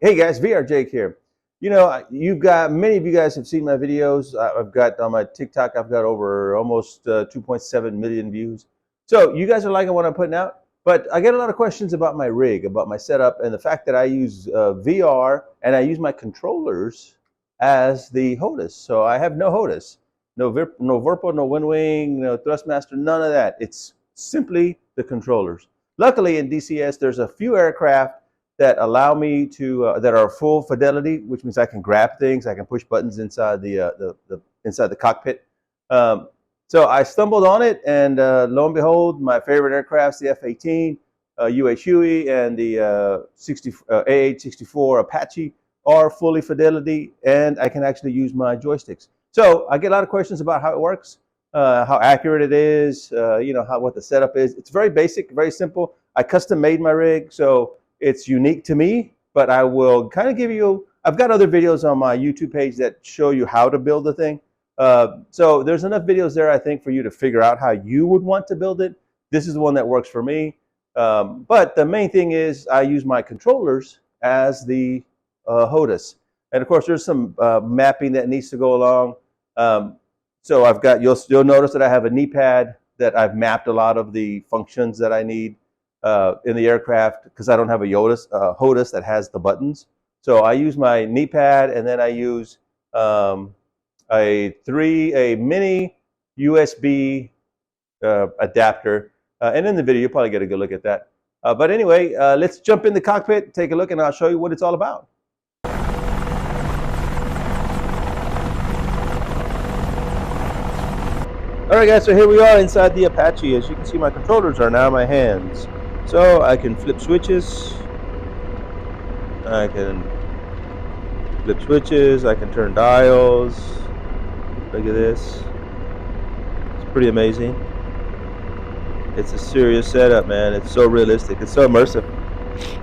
Hey guys, VR Jake here. You know, many of you guys have seen my videos. I've got on my TikTok, I've got over almost 2.7 million views. So you guys are liking what I'm putting out, but I get a lot of questions about my rig, about my setup, and the fact that I use VR and I use my controllers as the HOTAS. So I have no HOTAS, no Verpo, no Windwing, no Thrustmaster, none of that. It's simply the controllers. Luckily in DCS, there's a few aircraft that allow me to that are full fidelity, which means I can grab things, I can push buttons inside inside the cockpit. So I stumbled on it, and lo and behold, my favorite aircrafts, the F-18, UH Huey, and the AH-64 Apache, are fully fidelity, and I can actually use my joysticks. So I get a lot of questions about how it works, how accurate it is, what the setup is. It's very basic, very simple. I custom made my rig, so it's unique to me, but I will kind of give you, I've got other videos on my YouTube page that show you how to build the thing. So there's enough videos there, I think, for you to figure out how you would want to build it. This is the one that works for me. But the main thing is I use my controllers as the HOTAS. And of course, there's some mapping that needs to go along. So I've got, you'll notice that I have a knee pad that I've mapped a lot of the functions that I need in the aircraft, because I don't have a HOTAS that has the buttons. So I use my knee pad, and then I use a mini USB adapter. And in the video, you'll probably get a good look at that. But anyway, let's jump in the cockpit, take a look, and I'll show you what it's all about. All right, guys, so here we are inside the Apache. As you can see, my controllers are now in my hands. So I can flip switches, I can turn dials. Look at this. It's pretty amazing. It's a serious setup, man. It's so realistic. It's so immersive.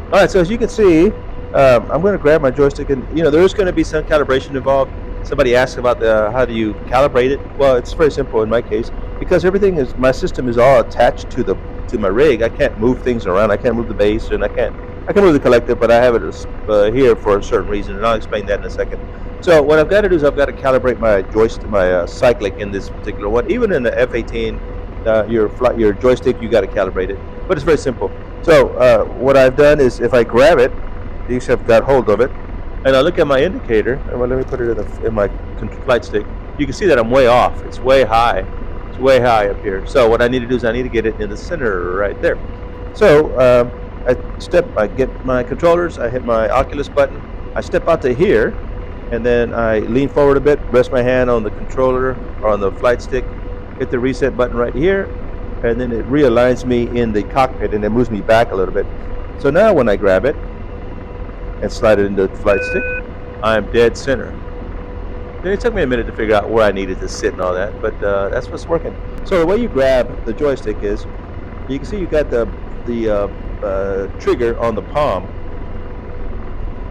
All right, so as you can see, I'm going to grab my joystick, and there is going to be some calibration involved. Somebody asked about how do you calibrate it. Well, it's very simple in my case, because my system is all attached to my rig. I can't move things around. I can't move the base, and I can move the collector, but I have it here for a certain reason, and I'll explain that in a second. So what I've got to do is I've got to calibrate my joystick, my cyclic in this particular one. Even in the F-18, your joystick, you got to calibrate it, but it's very simple. So what I've done is, if I grab it, you see I've got hold of it, and I look at my indicator, and let me put it in my flight stick. You can see that I'm way off. It's way high. It's way high up here. So what I need to do is I need to get it in the center right there. So I get my controllers, I hit my Oculus button, I step out to here, and then I lean forward a bit, rest my hand on the controller or on the flight stick, hit the reset button right here, and then it realigns me in the cockpit, and it moves me back a little bit. So now when I grab it and slide it into the flight stick, I'm dead center. Then it took me a minute to figure out where I needed to sit and all that, but that's what's working. So the way you grab the joystick is, you can see you got the trigger on the palm.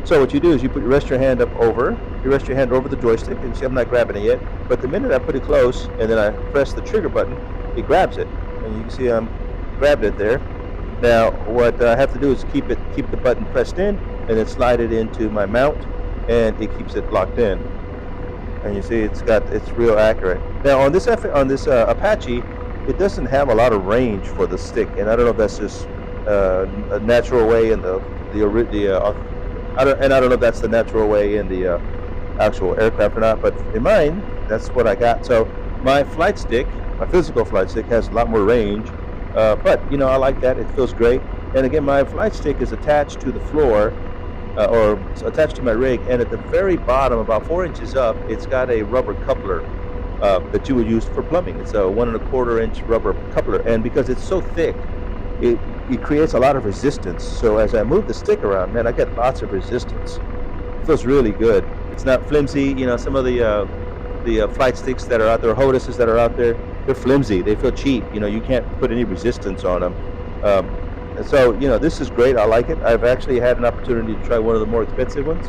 So what you do is you rest your hand over the joystick, and you see I'm not grabbing it yet, but the minute I put it close and then I press the trigger button, it grabs it, and you can see I'm grabbed it there. Now what I have to do is keep the button pressed in, and then slide it into my mount, and it keeps it locked in. And you see it's real accurate. Now on this Apache, it doesn't have a lot of range for the stick, and I don't know if that's just a natural way in I don't know if that's the natural way in the actual aircraft or not, but in mine, that's what I got. So my flight stick, my physical flight stick, has a lot more range, but I like that. It feels great. And again, my flight stick is attached to the floor, or attached to my rig, and at the very bottom, about 4 inches up, it's got a rubber coupler that you would use for plumbing. It's a 1 1/4 inch rubber coupler, and because it's so thick, it creates a lot of resistance. So as I move the stick around, man, I get lots of resistance. It feels really good. It's not flimsy. Some of the flight sticks that are out there, HOTASes that are out there, they're flimsy. They feel cheap. You can't put any resistance on them. And so, this is great. I like it. I've actually had an opportunity to try one of the more expensive ones.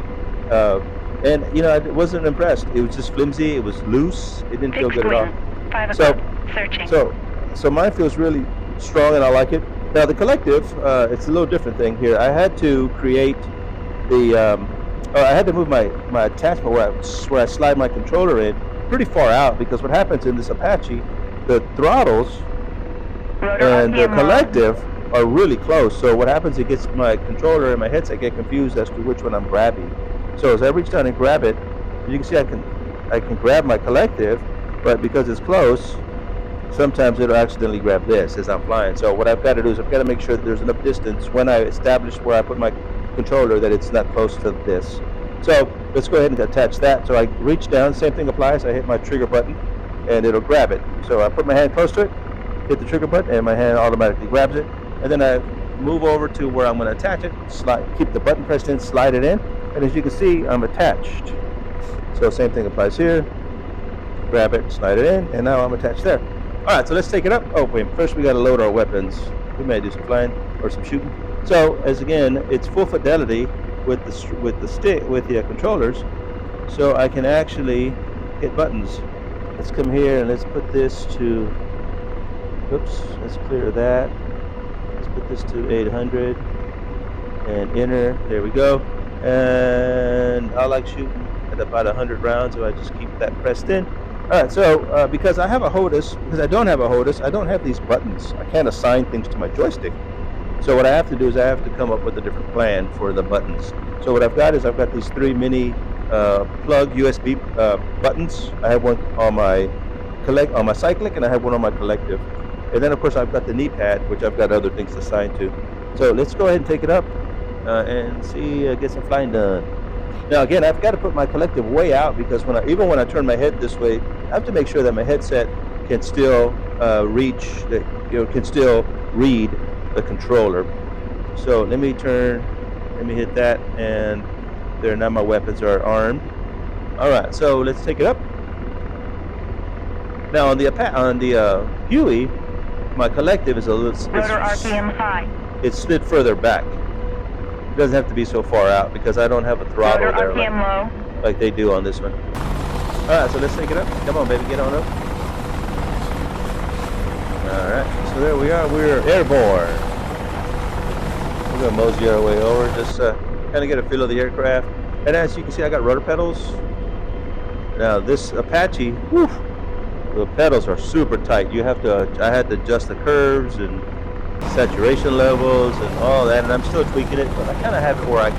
And, I wasn't impressed. It was just flimsy. It was loose. It didn't feel good at all. 5 o'clock, searching. So mine feels really strong, and I like it. Now the collective, it's a little different thing here. I had to create I had to move my attachment where I slide my controller in pretty far out, because what happens in this Apache, the throttles and the collective are really close. So what happens, it gets my controller and my headset get confused as to which one I'm grabbing. So as I reach down and grab it, you can see I can grab my collective, but because it's close, sometimes it'll accidentally grab this as I'm flying. So what I've got to do is I've got to make sure that there's enough distance when I establish where I put my controller that it's not close to this. So let's go ahead and attach that. So I reach down, same thing applies. I hit my trigger button and it'll grab it. So I put my hand close to it, hit the trigger button, and my hand automatically grabs it. And then I move over to where I'm going to attach it, keep the button pressed in, slide it in, and as you can see, I'm attached. So same thing applies here. Grab it, slide it in, and now I'm attached there. All right, so let's take it up. Oh wait, first we got to load our weapons. We may do some flying or some shooting. So as again, it's full fidelity with the controllers, so I can actually hit buttons. Let's come here and let's put this to. Oops, let's clear that. Let's put this to 800 and enter. There we go. And I like shooting at about 100 rounds, so I just keep that pressed in. All right, so because I have a HOTAS, because I don't have a HOTAS, I don't have these buttons. I can't assign things to my joystick. So what I have to do is I have to come up with a different plan for the buttons. So what I've got is I've got these 3 mini plug USB buttons. I have one on my cyclic, and I have one on my collective. And then of course I've got the knee pad, which I've got other things to assign to. So let's go ahead and take it up and see, get some flying done. Now again, I've got to put my collective way out, because even when I turn my head this way, I have to make sure that my headset can still can still read the controller. So let me hit that, and there, now my weapons are armed. All right, so let's take it up. Now on the Huey, my collective is a little. Rotor RPM high. It's slid further back. It doesn't have to be so far out, because I don't have a throttle Rotor there RPM like they do on this one. All right, so let's take it up. Come on, baby, get on up. All right, so there we are. We're airborne. We're gonna mosey our way over, just kind of get a feel of the aircraft. And as you can see, I got rotor pedals. Now this Apache, whew, the pedals are super tight. I had to adjust the curves and saturation levels and all that, and I'm still tweaking it, but I kind of have it where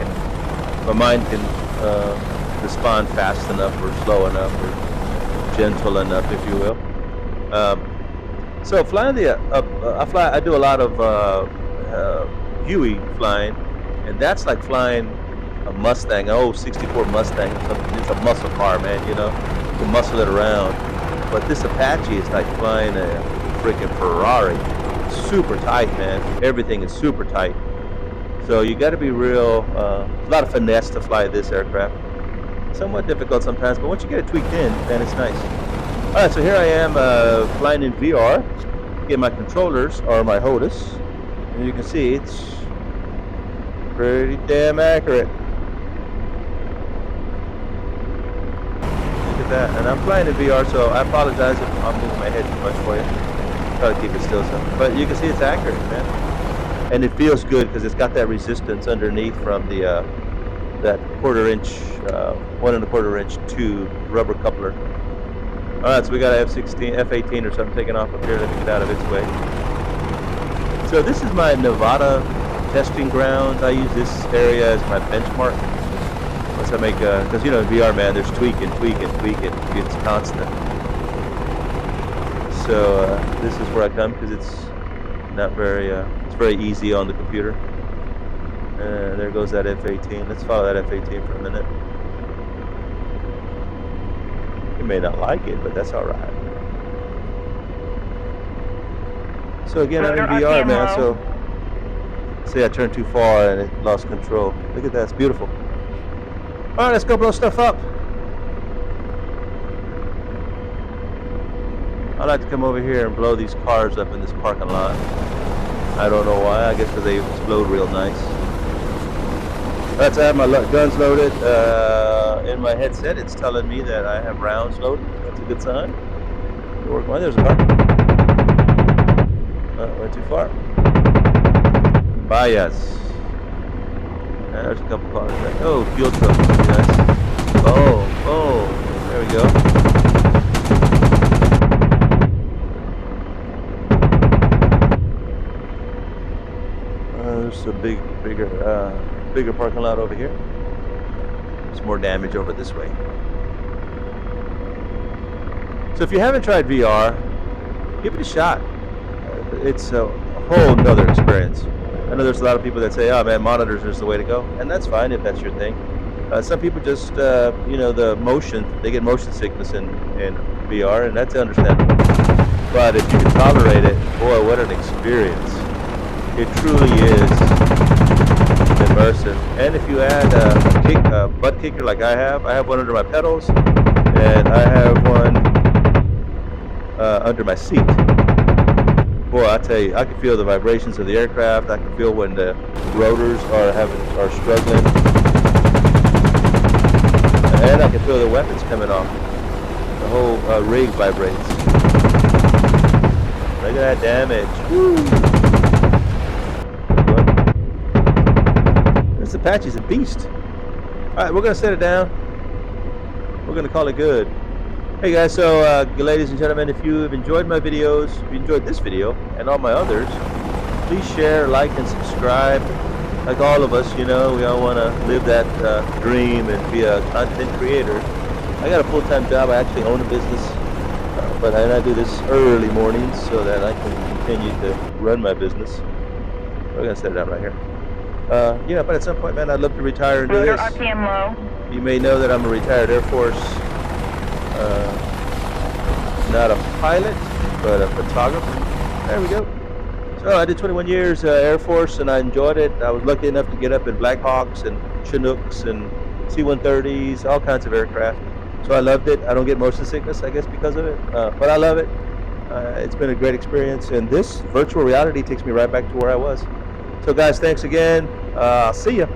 my mind can respond fast enough or slow enough or gentle enough, if you will. So flying I do a lot of Huey flying, and that's like flying a Mustang, an old '64 Mustang or something. It's a muscle car, man, you know, you can muscle it around. But this Apache is like flying a freaking Ferrari. Super tight, man. Everything is super tight. So you got to be real, a lot of finesse to fly this aircraft. Somewhat difficult sometimes, but once you get it tweaked in, man, it's nice. All right, so here I am flying in VR. Get my controllers are my HOTAS, and you can see it's pretty damn accurate. Look at that, and I'm flying in VR, so I apologize if I'm moving my head too much for you. Try to keep it still, but you can see it's accurate, man, and it feels good because it's got that resistance underneath from the that 1 1/4 inch tube rubber coupler. All right, so we got a F-18 or something taking off up here. Let me get out of its way. So this is my Nevada testing grounds. I use this area as my benchmark. Once I make, because you know, in VR, man, there's tweaking. It's constant. So this is where I come, because it's not very, it's very easy on the computer. There goes that F-18. Let's follow that F-18 for a minute. You may not like it, but that's all right. So again, I'm in VR, man. So say I turned too far and it lost control. Look at that, it's beautiful. All right, let's go blow stuff up. I like to come over here and blow these cars up in this parking lot. I don't know why. I guess because they explode real nice. That's I have my guns loaded in my headset. It's telling me that I have rounds loaded. That's a good sign. Well, there's a car. Went too far. Bias. There's a couple cars back. Oh, fuel truck. Nice. Oh, there we go. There's a bigger parking lot over here. There's more damage over this way. So if you haven't tried VR, give it a shot. It's a whole nother experience. I know there's a lot of people that say, oh man, monitors is the way to go. And that's fine if that's your thing. Some people just, the motion, they get motion sickness in VR, and that's understandable. But if you can tolerate it, boy, what an experience. It truly is immersive. And if you add a butt kicker like I have one under my pedals, and I have one under my seat. Boy, I tell you, I can feel the vibrations of the aircraft. I can feel when the rotors are struggling, and I can feel the weapons coming off. The whole rig vibrates. Look at that damage. Woo! This Apache's a beast. All right, we're gonna set it down. We're gonna call it good. Hey guys, so ladies and gentlemen, if you have enjoyed my videos, if you enjoyed this video and all my others, please share, like, and subscribe. Like all of us, we all want to live that dream and be a content creator. I got a full-time job. I actually own a business, but I do this early mornings so that I can continue to run my business. We're gonna set it down right here. But at some point, man, I'd love to retire and do Rotor this. RPM low. You may know that I'm a retired Air Force, not a pilot, but a photographer. There we go. So I did 21 years Air Force, and I enjoyed it. I was lucky enough to get up in Black Hawks and Chinooks and C-130s, all kinds of aircraft. So I loved it. I don't get motion sickness, I guess, because of it, but I love it. It's been a great experience, and this virtual reality takes me right back to where I was. So guys, thanks again. I'll see ya.